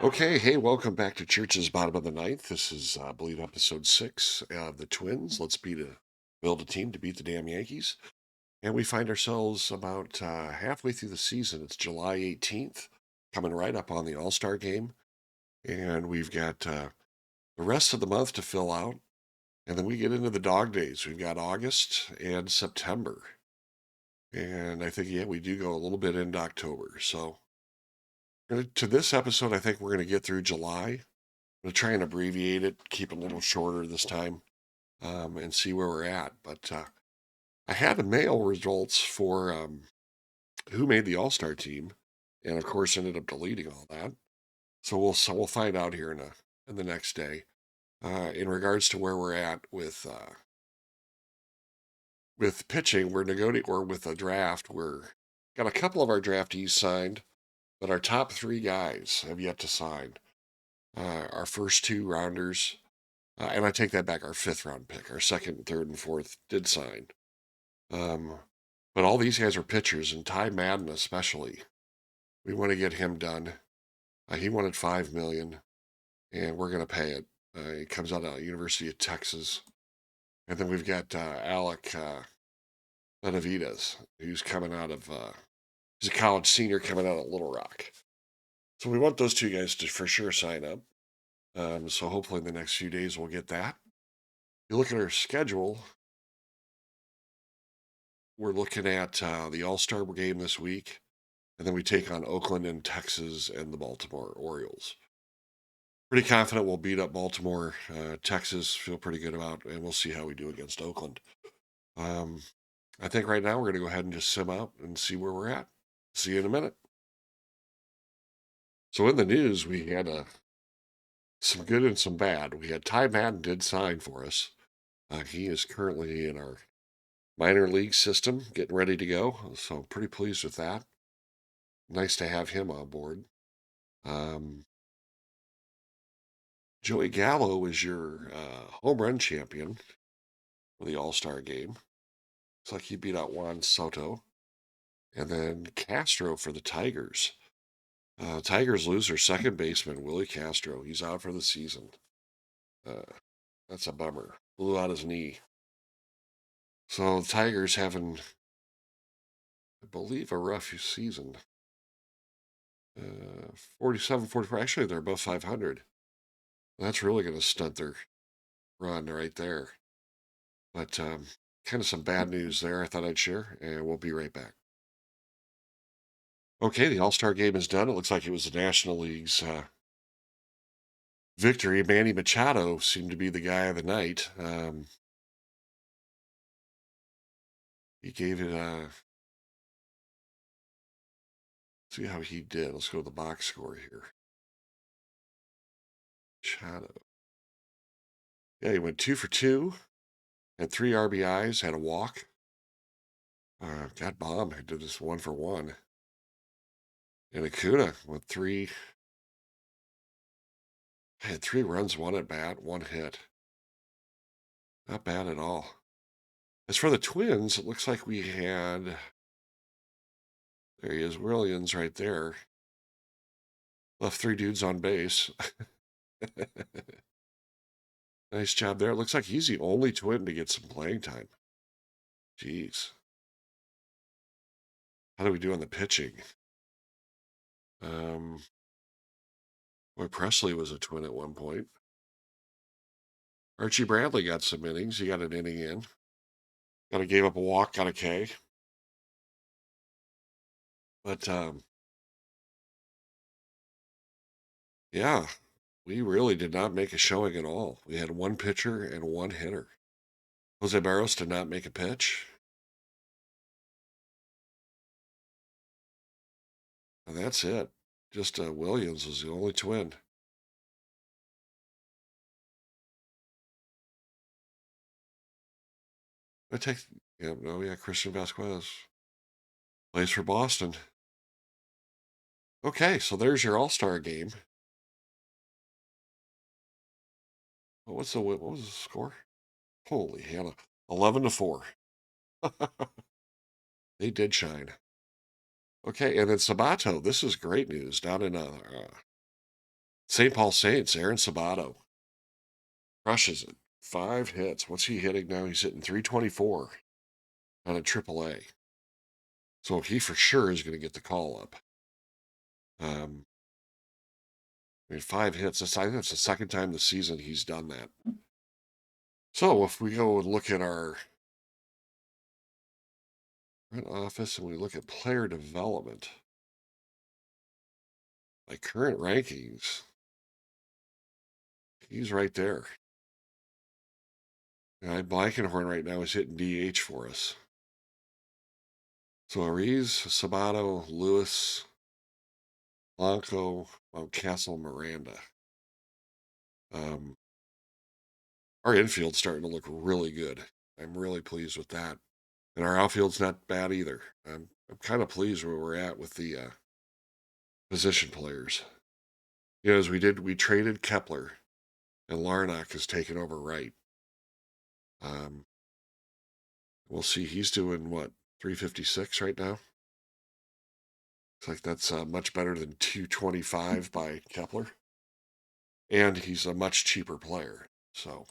Okay, hey, welcome back to Church's Bottom of the Ninth. This is, I believe, episode 6 of the Twins. Build a team to beat the damn Yankees. And we find ourselves about halfway through the season. It's July 18th, coming right up on the All-Star game. And we've got the rest of the month to fill out. And then we get into the dog days. We've got August and September. And I think, yeah, we do go a little bit into October. So to this episode, I think we're going to get through July. I'm going to try and abbreviate it, keep it a little shorter this time, and see where we're at. But I had the mail results for who made the All Star team, and of course ended up deleting all that. So we'll find out here in the next day. In regards to where we're at with pitching, we're negotiating or with a draft. We're got a couple of our draftees signed, but our top three guys have yet to sign. Our first two rounders, and I take that back. Our fifth round pick, our second, third, and fourth did sign. Um, but all these guys are pitchers, and Ty Madden especially. We want to get him done. He wanted $5 million, and we're going to pay it. He comes out of University of Texas, and then we've got Alec Benavides, who's coming out of. He's a college senior coming out of Little Rock. So we want those two guys to for sure sign up. So hopefully in the next few days we'll get that. You look at our schedule. We're looking at the All Star game this week, and then we take on Oakland and Texas and the Baltimore Orioles. Pretty confident we'll beat up Baltimore. Texas, feel pretty good about, and we'll see how we do against Oakland. Um, I think right now we're going to go ahead and just sim out and see where we're at. See you in a minute. So in the news, we had some good and some bad. We had Ty Madden did sign for us. He is currently in our minor league system, getting ready to go. So I'm pretty pleased with that. Nice to have him on board. Um, Joey Gallo is your home run champion for the All Star game. Looks like he beat out Juan Soto. And then Castro for the Tigers. Tigers lose their second baseman, Willie Castro. He's out for the season. Uh, that's a bummer. Blew out his knee. So the Tigers having, I believe, a rough season. 47, 44. Actually, they're above 500. That's really going to stunt their run right there. But kind of some bad news there I thought I'd share, and we'll be right back. Okay, the All Star game is done. It looks like it was the National League's victory. Manny Machado seemed to be the guy of the night. He gave it a. See how he did. Let's go to the box score here. Machado. Yeah, he went 2 for 2, had 3 RBIs, had a walk. Got bombed. He did this 1 for 1. And Acuna with had 3 runs, 1 at bat, 1 hit. Not bad at all. As for the Twins, it looks like we had. There he is, Williams right there. Left 3 dudes on base. Nice job there. It looks like he's the only Twin to get some playing time. Jeez. How do we do on the pitching? Um, Boy, Presley was a Twin at one point. Archie Bradley got some innings. He got an inning in. Got a gave up a walk, got a K. But yeah, we really did not make a showing at all. We had one pitcher and one hitter. Jose Barros did not make a pitch. And that's it. Just Williams was the only Twin. I take, yeah, no, yeah, Christian Vasquez plays for Boston. Okay, so there's your All Star game. What was the score? Holy hell, 11-4. They did shine. Okay, and then Sabato. This is great news down in St. Paul Saints, Aaron Sabato crushes it. 5 hits. What's he hitting now? He's hitting 324 on a AAA. So he for sure is going to get the call up. Um, I mean, 5 hits. I think that's the second time this season he's done that. So if we go and look at our front office and we look at player development, by current rankings, he's right there. And Blankenhorn right now is hitting DH for us. So Ariz, Sabato, Lewis, Blanco, Mountcastle, Miranda. Our infield's starting to look really good. I'm really pleased with that. And our outfield's not bad either. I'm kind of pleased where we're at with the position players. As we traded Kepler, and Larnach has taken over right. Um, we'll see. He's doing what, 356 right now? Looks like that's much better than 225 by Kepler. And he's a much cheaper player. So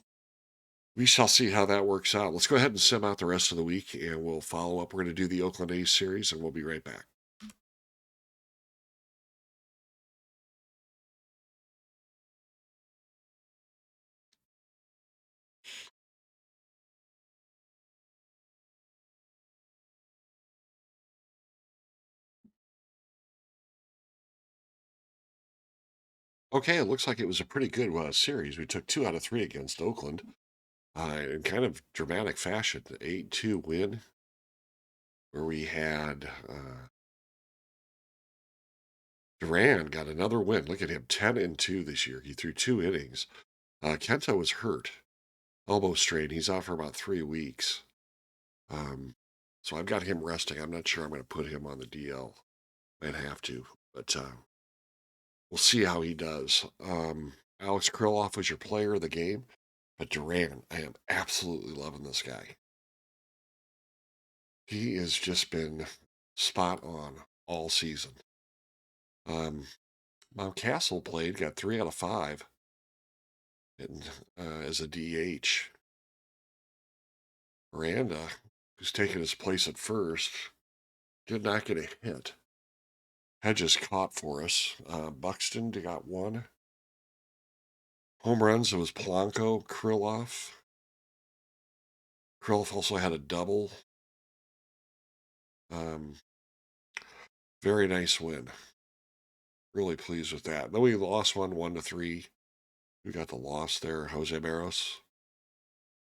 we shall see how that works out. Let's go ahead and sim out the rest of the week and we'll follow up. We're going to do the Oakland A's series and we'll be right back. Okay, it looks like it was a pretty good series. We took 2 out of 3 against Oakland in kind of dramatic fashion. The 8-2 win where we had Duran got another win. Look at him, 10-2 this year. He threw 2 innings. Kenta was hurt, elbow strain. He's out for about 3 weeks. So I've got him resting. I'm not sure I'm going to put him on the DL. Might have to, but we'll see how he does. Alex Kriloff was your player of the game, but Duran, I am absolutely loving this guy. He has just been spot on all season. Mountcastle played, got 3 out of 5 and, as a DH. Miranda, who's taken his place at first, did not get a hit. Hedges caught for us. Buxton got 1. Home runs, it was Polanco, Kriloff. Kriloff also had a double. Very nice win. Really pleased with that. Then we lost 1-3. We got the loss there. Jose Barros,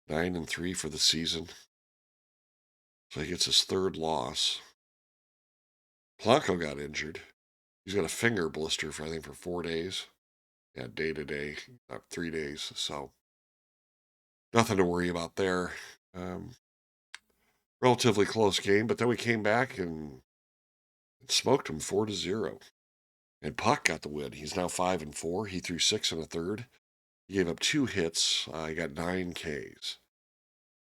9-3 for the season. So he gets his 3rd loss. Polanco got injured. He's got a finger blister for, I think, for 4 days. Yeah, day to day, 3 days. So nothing to worry about there. Relatively close game, but then we came back and smoked him 4-0. And Puck got the win. He's now 5-4. He threw 6 1/3. He gave up 2 hits. He got 9 Ks.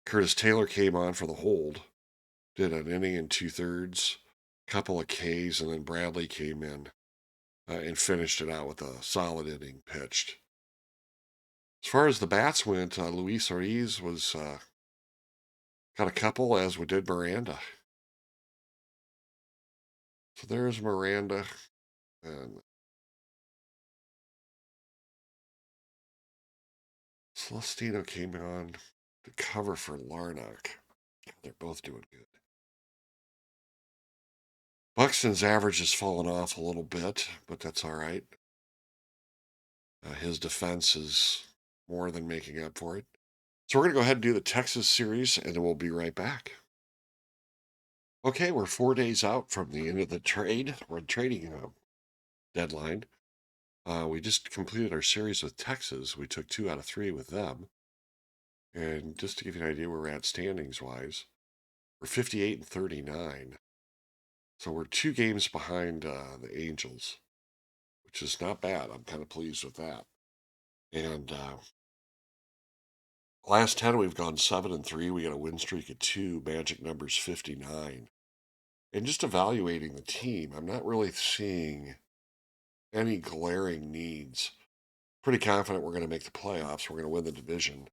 Curtis Taylor came on for the hold, did an inning and 2/3, couple of Ks, and then Bradley came in and finished it out with a solid inning pitched. As far as the bats went, Luis Ariz was got a couple, as we did Miranda. So there's Miranda, and Celestino came on to cover for Larnach. They're both doing good. Buxton's average has fallen off a little bit, but that's all right. His defense is more than making up for it. So we're going to go ahead and do the Texas series, and then we'll be right back. Okay, we're 4 days out from the end of the trade. We're trading deadline. We just completed our series with Texas. We took 2 out of 3 with them. And just to give you an idea where we're at standings-wise, we're 58-39. So we're 2 games behind the Angels, which is not bad. I'm kind of pleased with that. And last 10, we've gone 7-3. We got a win streak of 2. Magic number's 59. And just evaluating the team, I'm not really seeing any glaring needs. Pretty confident we're going to make the playoffs. We're going to win the division.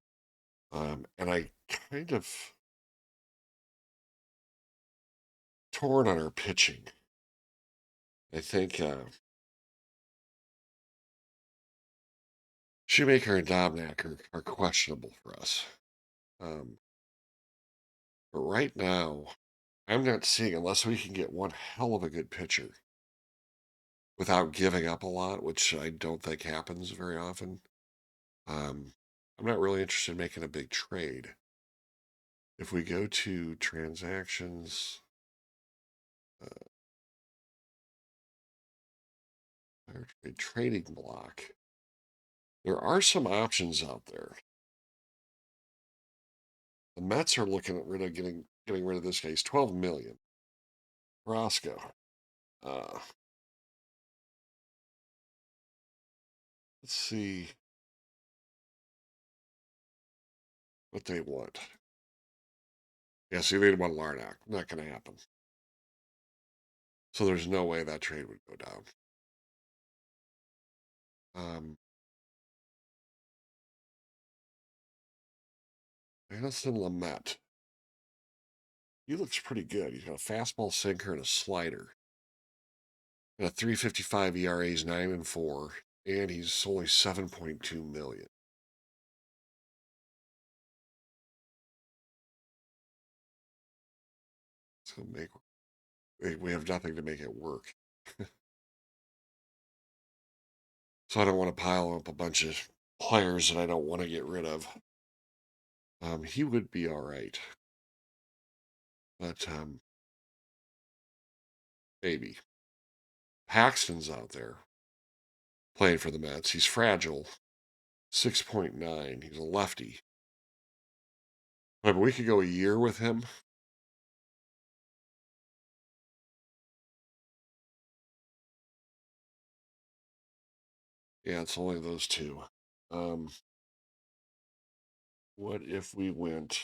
And I kind of torn on our pitching. I think Shoemaker and Domnack are questionable for us. Um, but right now, I'm not seeing, unless we can get one hell of a good pitcher without giving up a lot, which I don't think happens very often. Um, I'm not really interested in making a big trade. If we go to transactions, a trading block, there are some options out there. The Mets are looking at getting rid of this guy. He's 12 million. Roscoe. Uh, let's see what they want. Yeah, see, they want Larnack. Not going to happen. So there's no way that trade would go down. Addison Lamet. He looks pretty good. He's got a fastball, sinker, and a slider. And a 3.55 ERA is 9-4, and he's only 7.2 million. So we have nothing to make it work. So I don't want to pile up a bunch of players that I don't want to get rid of. He would be all right, but maybe Paxton's out there playing for the Mets. He's fragile, 6.9. He's a lefty. But we could go a year with him. Yeah, it's only those two. Um, what if we went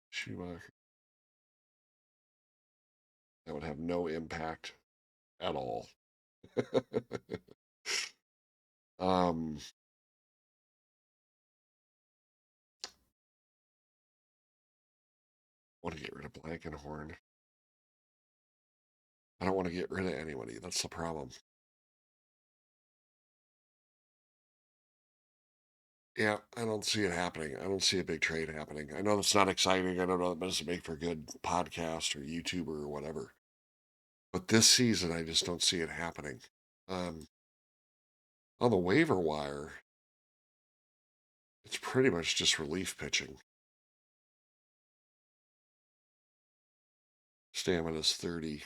Schumacher? That would have no impact at all. um, want to get rid of Blankenhorn. I don't want to get rid of anybody. That's the problem. Yeah, I don't see it happening. I don't see a big trade happening. I know that's not exciting. I don't know that doesn't make for a good podcast or YouTuber or whatever. But this season, I just don't see it happening. Um, on the waiver wire, it's pretty much just relief pitching. Stamina's 30.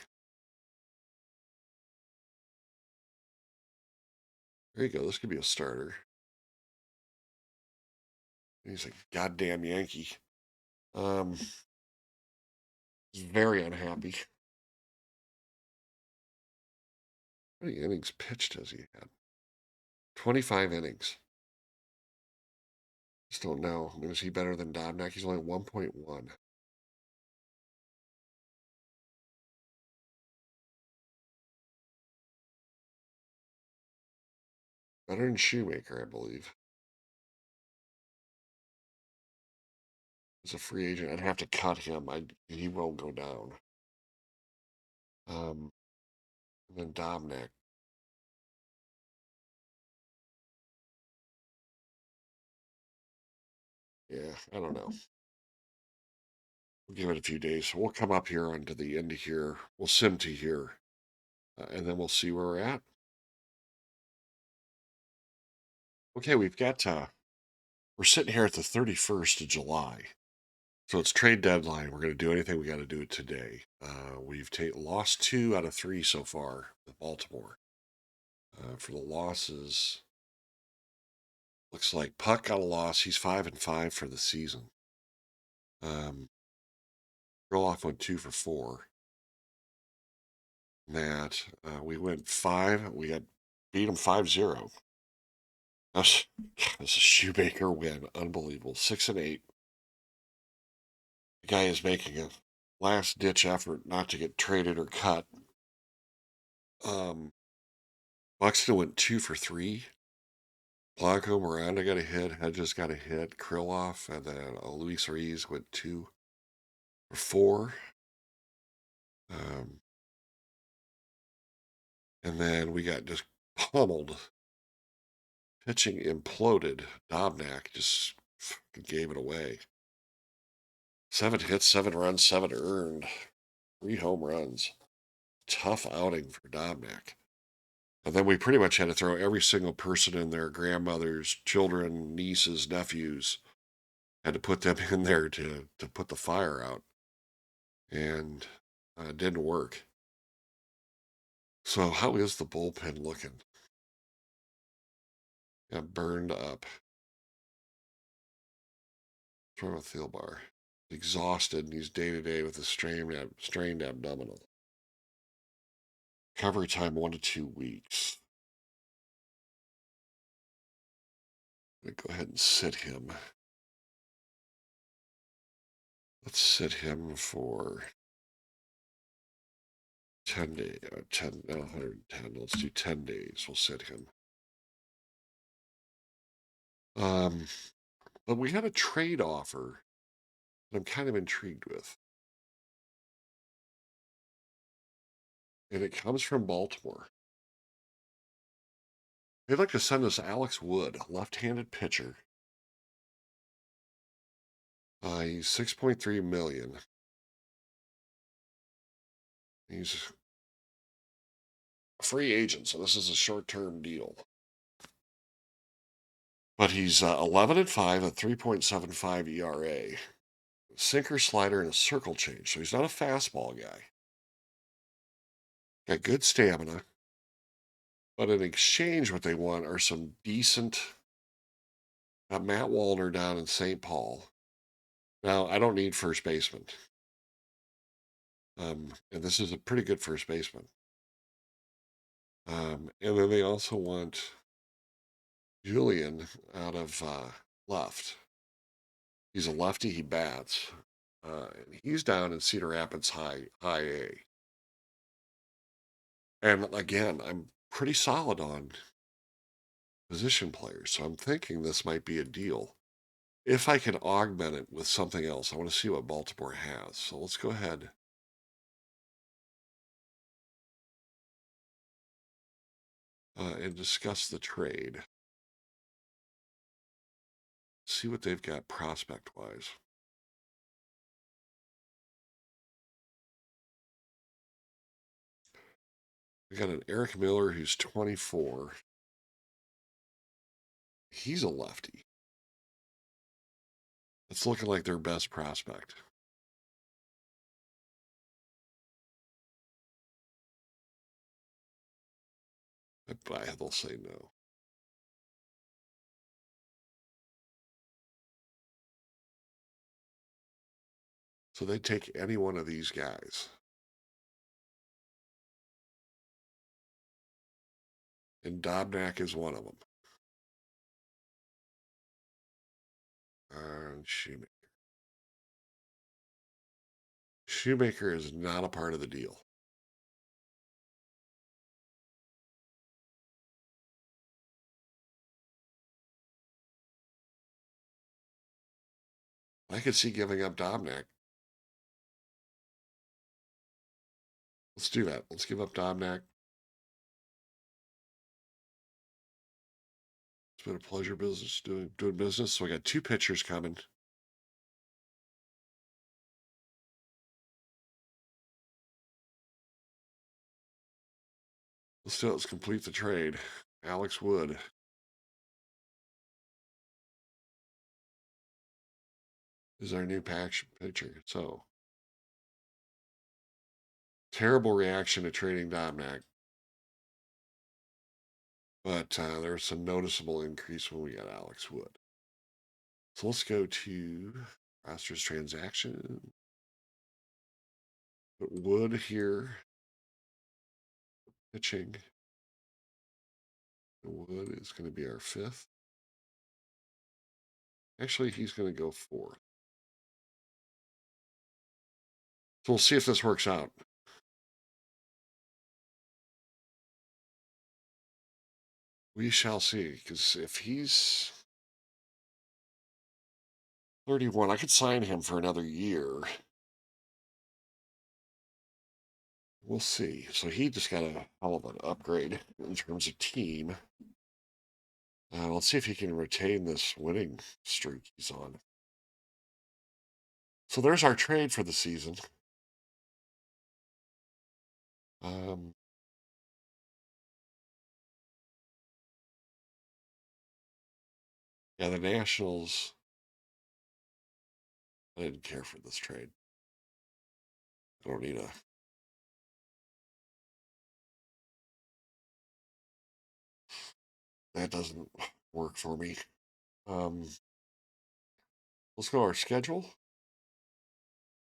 There you go. This could be a starter. He's a goddamn Yankee. Um, he's very unhappy. How many innings pitched has he had? 25 innings. Just don't know. I mean, is he better than Dobnak? He's only 1.1. Better than Shoemaker, I believe. As a free agent, I'd have to cut him. He won't go down. And then Dobnak. Yeah, I don't know. We'll give it a few days. So we'll come up here onto the end of here. We'll sim to here, and then we'll see where we're at. Okay, we're sitting here at the 31st of July. So it's trade deadline. We're going to do anything we got to do it today. We've lost 2 out of 3 so far with Baltimore. For the losses, looks like Puck got a loss. He's 5-5 for the season. Roloff went 2 for 4. Matt, we went 5. We got beat him 5-0. That's a Shoemaker win. Unbelievable. 6-8. The guy is making a last ditch effort not to get traded or cut. Um, Buxton went 2 for 3. Blanco Miranda got a hit. Hedges got a hit. Krylov and then Luis Ruiz went 2 for 4. Um, and then we got just pummeled. Pitching imploded. Dobnak just gave it away. 7 hits, 7 runs, 7 earned. 3 home runs. Tough outing for Dobnak. And then we pretty much had to throw every single person in there, grandmothers, children, nieces, nephews, had to put them in there to put the fire out. And it didn't work. So how is the bullpen looking? Got burned up. From a Thielbar. Exhausted, and he's day-to-day with a strained abdominal. Recovery time 1 to 2 weeks. I'm going to go ahead and sit him. Let's sit him for 10 days. 10, no, 110. Let's do 10 days. We'll sit him. Um, but we had a trade offer that I'm kind of intrigued with. And it comes from Baltimore. They'd like to send us Alex Wood, left-handed pitcher. He's 6.3 million. He's a free agent, so this is a short-term deal. But he's 11-5 at 3.75 ERA. Sinker, slider, and a circle change. So he's not a fastball guy. Got good stamina. But in exchange, what they want are some decent. Matt Wallner down in St. Paul. Now, I don't need first baseman. And this is a pretty good first baseman. And then they also want Julian out of left. He's a lefty. He bats. He's down in Cedar Rapids High A. And again, I'm pretty solid on position players, so I'm thinking this might be a deal. If I can augment it with something else, I want to see what Baltimore has. So let's go ahead and discuss the trade. See what they've got prospect-wise. We got an Eric Miller who's 24. He's a lefty. It's looking like their best prospect. But they'll say no. So they take any one of these guys. And Dobnak is one of them. And Shoemaker is not a part of the deal. I could see giving up Dobnak. Let's do that. Let's give up Dobnak. It's been a pleasure doing business. So we got 2 pitchers coming. Let's do it. Let's complete the trade. Alex Wood is our new pitcher. So terrible reaction to trading Domnak, but there was some noticeable increase when we got Alex Wood. So let's go to roster's transaction. Put Wood here, pitching. Wood is going to be our 5th. Actually, he's going to go 4th. So we'll see if this works out. We shall see. Because if he's 31, I could sign him for another year. We'll see. So he just got a hell of an upgrade in terms of team. Let's see if he can retain this winning streak he's on. So there's our trade for the season. Um, yeah, the Nationals. I didn't care for this trade. I don't need a. That doesn't work for me. Um, let's go our schedule.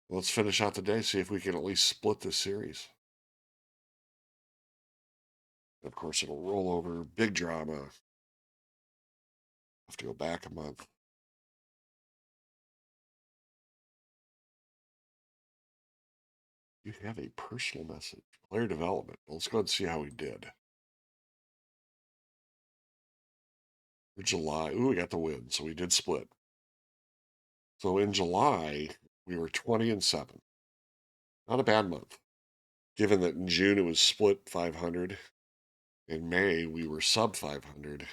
Let's finish out the day. See if we can at least split this series. Of course, it'll roll over. Big drama. Have to go back a month. You have a personal message. Player development. Let's go ahead and see how we did. For July. Ooh, we got the win. So we did split. So in July, we were 20 and 7. Not a bad month. Given that in June it was split 500. In May, we were sub 500.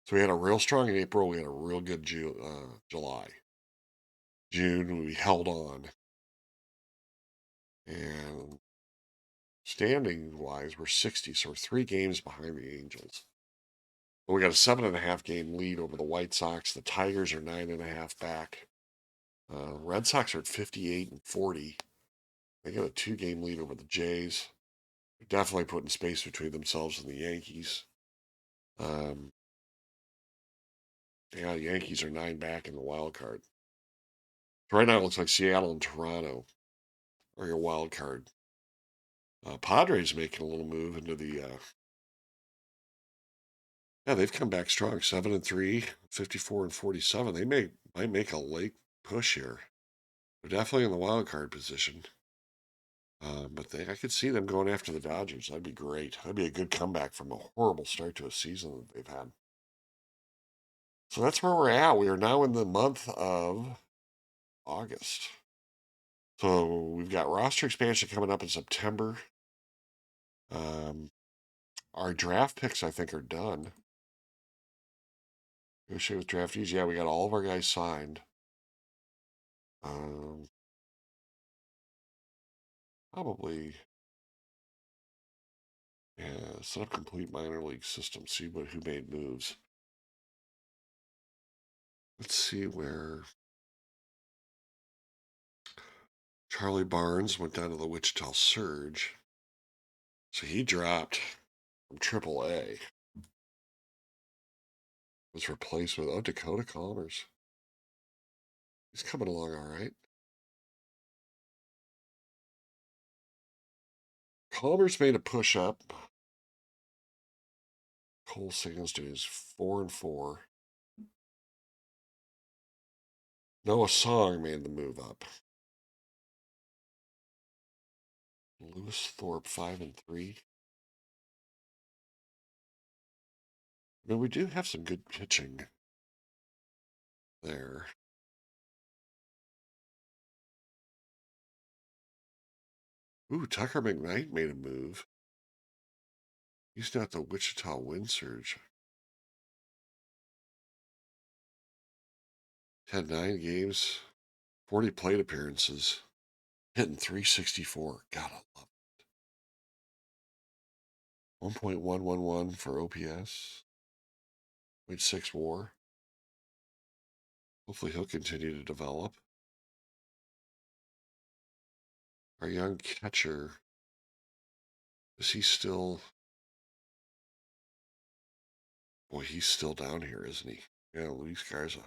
So we had a real strong April. We had a real good July. June, we held on. And standing wise, we're 60. So we're 3 games behind the Angels. But we got a 7.5 game lead over the White Sox. The Tigers are 9.5 back. Red Sox are at 58 and 40. They got a 2 game lead over the Jays. They're definitely putting space between themselves and the Yankees. Um, yeah, the Yankees are 9 back in the wild card. Right now, it looks like Seattle and Toronto are your wild card. Padres making a little move into the. Yeah, they've come back strong. 7 and 3, 54 and 47. Might make a late push here. They're definitely in the wild card position. But I could see them going after the Dodgers. That'd be great. That'd be a good comeback from a horrible start to a season that they've had. So that's where we're at. We are now in the month of August. So we've got roster expansion coming up in September. Um, our draft picks, I think, are done. Negotiate with draftees. Yeah, we got all of our guys signed. Um, probably, yeah, set up complete minor league system. See who made moves. Let's see where Charlie Barnes went down to the Wichita Surge. So he dropped from AAA. Was replaced with, Dakota Commerce. He's coming along all right. Commerce made a push up. Cole Singleton is 4 and 4. Noah Song made the move up. Lewis Thorpe 5 and 3. I mean, we do have some good pitching there. Ooh, Tucker McKnight made a move. He's not the Wichita Wind Surge. Had 9 games, 40 plate appearances, hitting 364. God, I love it. 1.111 for OPS. 0.6 WAR. Hopefully he'll continue to develop. Our young catcher, is he still? Boy, he's still down here, isn't he? Yeah, Luis Garza.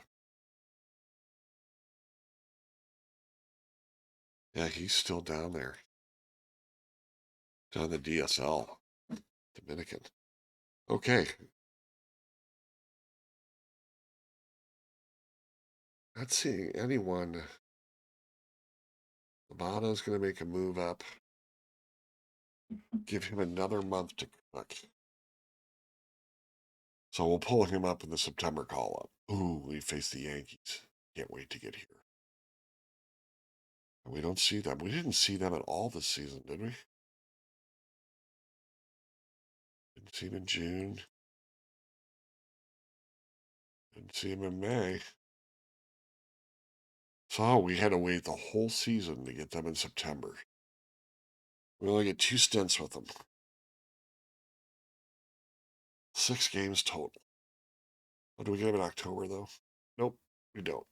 Yeah, he's still down there. Down the DSL. Dominican. Okay. Not seeing anyone. Labato's going to make a move up. Give him another month to cook. So we'll pull him up in the September call up. Ooh, we face the Yankees. Can't wait to get here. And we don't see them. We didn't see them at all this season, did we? Didn't see them in June. Didn't see them in May. So we had to wait the whole season to get them in September. We only get 2 stints with them. 6 games total. Oh, do we get them in October, though? Nope, we don't.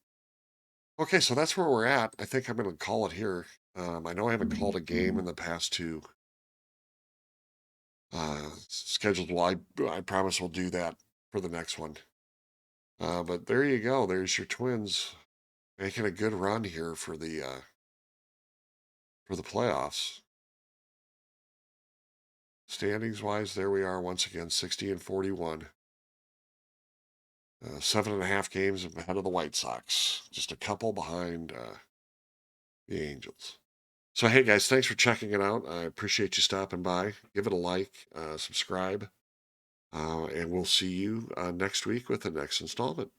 Okay, so that's where we're at. I think I'm going to call it here. I know I haven't called a game in the past two scheduled. Well, I promise we'll do that for the next one. But there you go. There's your Twins making a good run here for the playoffs. Standings wise, there we are once again, 60 and 41. 7.5 games ahead of the White Sox, just a couple behind the Angels. So, hey guys, thanks for checking it out. I appreciate you stopping by. Give it a like, subscribe, and we'll see you next week with the next installment.